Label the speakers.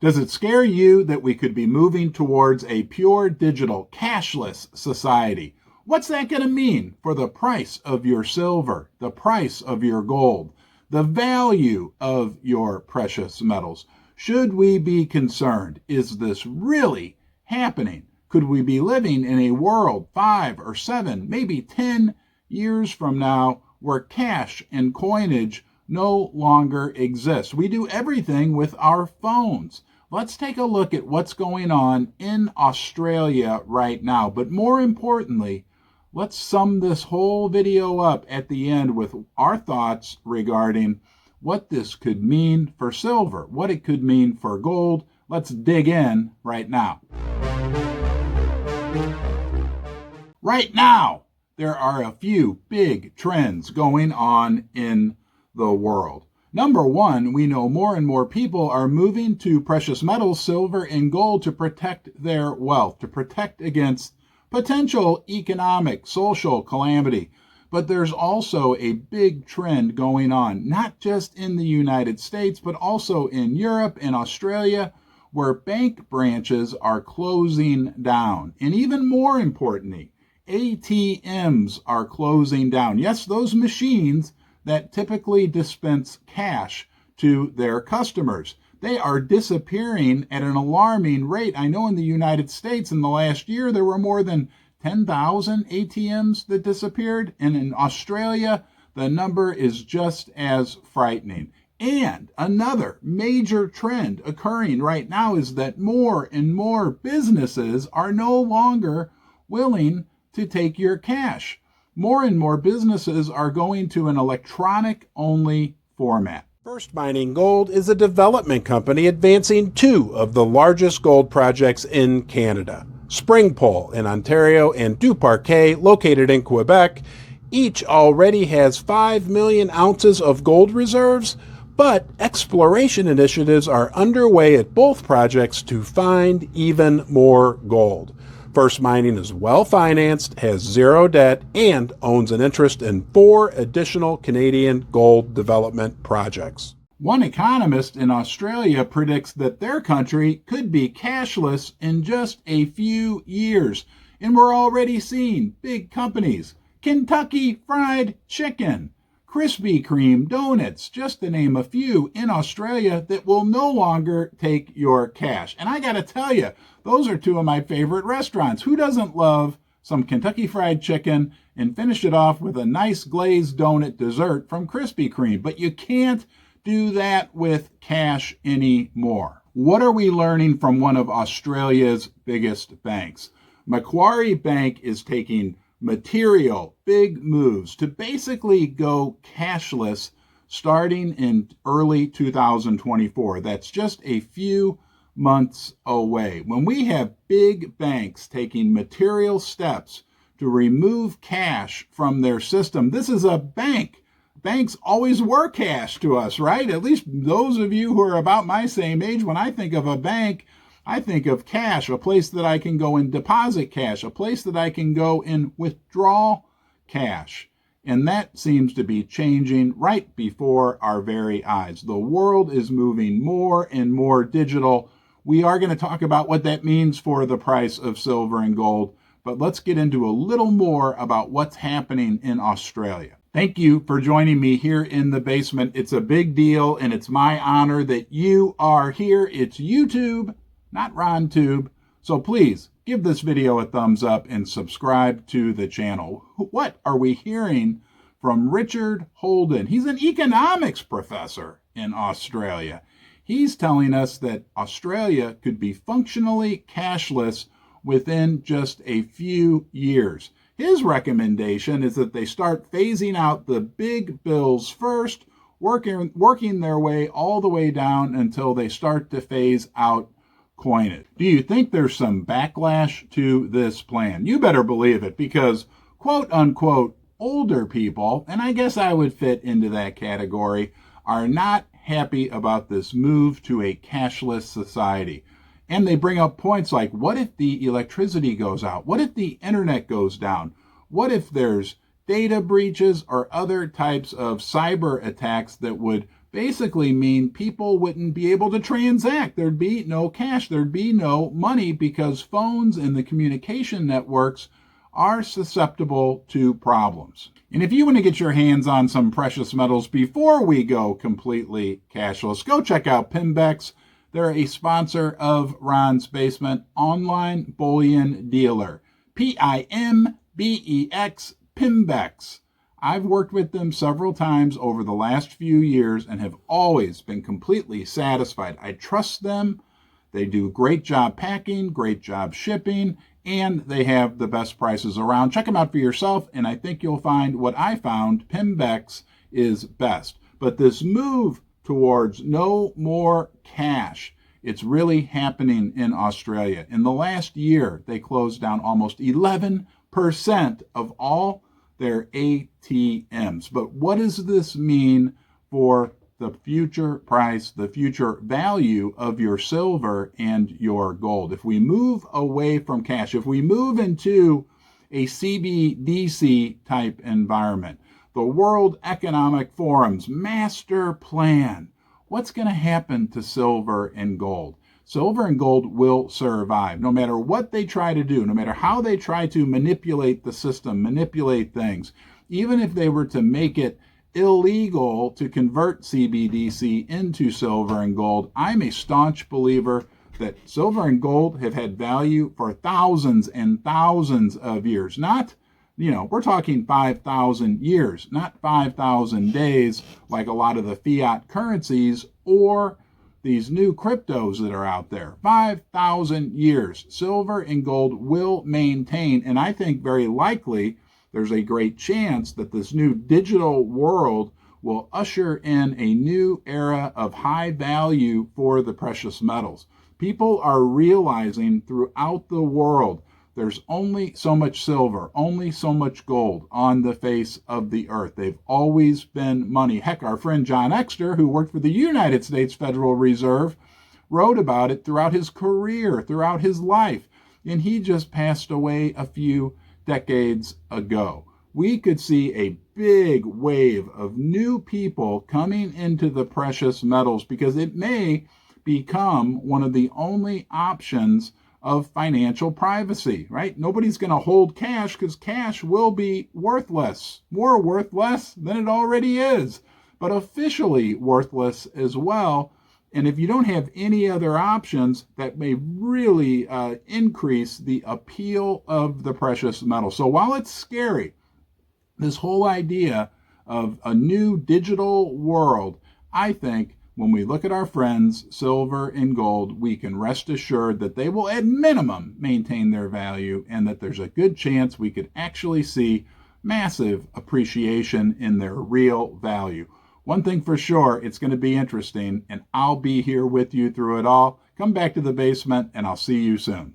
Speaker 1: Does it scare you that we could be moving towards a pure digital, cashless society? What's that going to mean for the price of your silver, the price of your gold, the value of your precious metals? Should we be concerned? Is this really happening? Could we be living in a world 5 or 7, maybe 10 years from now where cash and coinage no longer exist? We do everything with our phones. Let's take a look at what's going on in Australia right now. But more importantly, let's sum this whole video up at the end with our thoughts regarding what this could mean for silver, what it could mean for gold. Let's dig in right now. Right now, there are a few big trends going on in the world. Number one, we know more and more people are moving to precious metals, silver and gold, to protect their wealth, to protect against potential economic, social calamity. But there's also a big trend going on, not just in the United States, but also in Europe and Australia, where bank branches are closing down. And even more importantly, ATMs are closing down. Yes, those machines that typically dispense cash to their customers. They are disappearing at an alarming rate. I know in the United States in the last year there were more than 10,000 ATMs that disappeared, and in Australia the number is just as frightening. And another major trend occurring right now is that more and more businesses are no longer willing to take your cash. More and more businesses are going to an electronic-only format. First Mining Gold is a development company advancing 2 of the largest gold projects in Canada. Springpole in Ontario and Duparquet, located in Quebec, each already has 5 million ounces of gold reserves, but exploration initiatives are underway at both projects to find even more gold. First Mining is well-financed, has 0 debt, and owns an interest in 4 additional Canadian gold development projects. One economist in Australia predicts that their country could be cashless in just a few years. And we're already seeing big companies, Kentucky Fried Chicken, Krispy Kreme donuts, just to name a few, in Australia that will no longer take your cash. And I got to tell you, those are 2 of my favorite restaurants. Who doesn't love some Kentucky Fried Chicken and finish it off with a nice glazed donut dessert from Krispy Kreme? But you can't do that with cash anymore. What are we learning from one of Australia's biggest banks? Macquarie Bank is taking material big moves to basically go cashless starting in early 2024. That's just a few months away. When we have big banks taking material steps to remove cash from their system, this is a bank. Banks always were cash to us, right? At least those of you who are about my same age, when I think of a bank, I think of cash, a place that I can go and deposit cash, a place that I can go and withdraw cash. And that seems to be changing right before our very eyes. The world is moving more and more digital. We are going to talk about what that means for the price of silver and gold, but let's get into a little more about what's happening in Australia. Thank you for joining me here in the basement. It's a big deal, and it's my honor that you are here. It's YouTube, not RonTube. So please give this video a thumbs up and subscribe to the channel. What are we hearing from Richard Holden? He's an economics professor in Australia. He's telling us that Australia could be functionally cashless within just a few years. His recommendation is that they start phasing out the big bills first, working their way all the way down until they start to phase out coinage. Do you think there's some backlash to this plan? You better believe it, because quote unquote older people, and I guess I would fit into that category, are not happy about this move to a cashless society. And they bring up points like, what if the electricity goes out? What if the internet goes down? What if there's data breaches or other types of cyber attacks that would basically mean people wouldn't be able to transact. There'd be no cash. There'd be no money because phones and the communication networks are susceptible to problems. And if you want to get your hands on some precious metals before we go completely cashless, go check out Pimbex. They're a sponsor of Ron's Basement online bullion dealer. Pimbex, Pimbex. I've worked with them several times over the last few years and have always been completely satisfied. I trust them. They do a great job packing, great job shipping, and they have the best prices around. Check them out for yourself, and I think you'll find what I found, Pimbex, is best. But this move towards no more cash, it's really happening in Australia. In the last year, they closed down almost 11% of all their ATMs. But what does this mean for the future price, the future value of your silver and your gold? If we move away from cash, if we move into a CBDC type environment, the World Economic Forum's master plan, what's going to happen to silver and gold? Silver and gold will survive no matter what they try to do, no matter how they try to manipulate the system, manipulate things. Even if they were to make it illegal to convert CBDC into silver and gold, I'm a staunch believer that silver and gold have had value for thousands and thousands of years. Not, we're talking 5,000 years, not 5,000 days like a lot of the fiat currencies or these new cryptos that are out there. 5,000 years. Silver and gold will maintain, and I think very likely there's a great chance that this new digital world will usher in a new era of high value for the precious metals. People are realizing throughout the world there's only so much silver, only so much gold on the face of the earth. They've always been money. Heck, our friend John Exter, who worked for the United States Federal Reserve, wrote about it throughout his career, throughout his life, and he just passed away a few decades ago. We could see a big wave of new people coming into the precious metals because it may become one of the only options of financial privacy, right? Nobody's going to hold cash because cash will be worthless, more worthless than it already is, but officially worthless as well. And if you don't have any other options, that may really increase the appeal of the precious metal. So while it's scary, this whole idea of a new digital world, I think when we look at our friends, silver and gold, we can rest assured that they will at minimum maintain their value and that there's a good chance we could actually see massive appreciation in their real value. One thing for sure, it's going to be interesting, and I'll be here with you through it all. Come back to the basement, and I'll see you soon.